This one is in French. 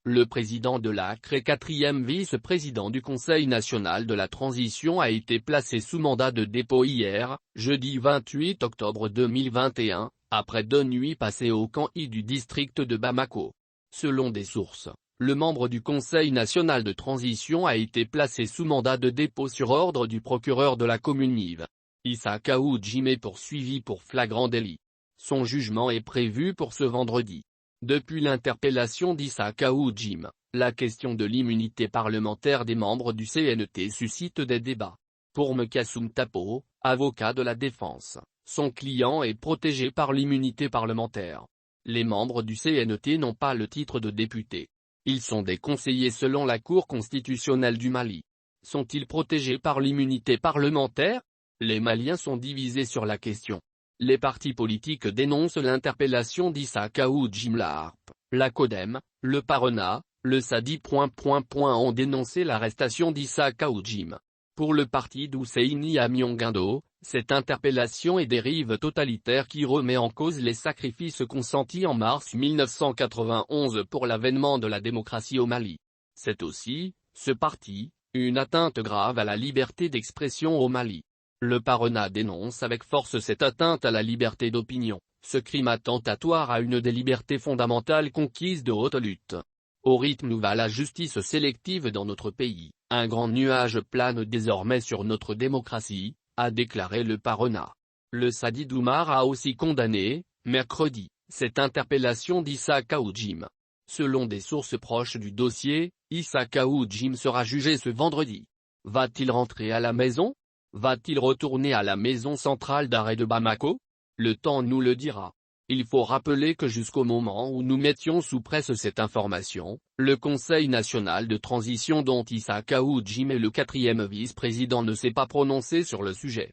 Le président de l'ACRE et quatrième vice-président du Conseil national de la transition a été placé sous mandat de dépôt hier, jeudi 28 octobre 2021, après 2 nuits passées au camp I du district de Bamako. Selon des sources, le membre du Conseil national de transition a été placé sous mandat de dépôt sur ordre du procureur de la commune Yves Issa Kaou Jim est poursuivi pour flagrant délit. Son jugement est prévu pour ce vendredi. Depuis l'interpellation d'Issa Kaou Jim, la question de l'immunité parlementaire des membres du CNT suscite des débats. Pour Mekassoum Tapo, avocat de la défense, son client est protégé par l'immunité parlementaire. Les membres du CNT n'ont pas le titre de député. Ils sont des conseillers selon la Cour constitutionnelle du Mali. Sont-ils protégés par l'immunité parlementaire? Les Maliens sont divisés sur la question. Les partis politiques dénoncent l'interpellation d'Issa Kaou Jim. La HARP, la CODEM, le PARENA, le SADI. Ont dénoncé l'arrestation d'Issa Kaou Jim. Pour le parti d'Ousseini Amiongando, cette interpellation est dérive totalitaire qui remet en cause les sacrifices consentis en mars 1991 pour l'avènement de la démocratie au Mali. C'est aussi, ce parti, une atteinte grave à la liberté d'expression au Mali. Le PARENA dénonce avec force cette atteinte à la liberté d'opinion, ce crime attentatoire à une des libertés fondamentales conquises de haute lutte. Au rythme où va la justice sélective dans notre pays, un grand nuage plane désormais sur notre démocratie, a déclaré le PARENA. Le Sadi Doumar a aussi condamné, mercredi, cette interpellation d'Issa Kaou Jim. Selon des sources proches du dossier, Issa Kaou Jim sera jugé ce vendredi. Va-t-il rentrer à la maison? Va-t-il retourner à la maison centrale d'arrêt de Bamako? Le temps nous le dira. Il faut rappeler que jusqu'au moment où nous mettions sous presse cette information, le Conseil national de transition dont Issa Kaou Jim est le quatrième vice-président ne s'est pas prononcé sur le sujet.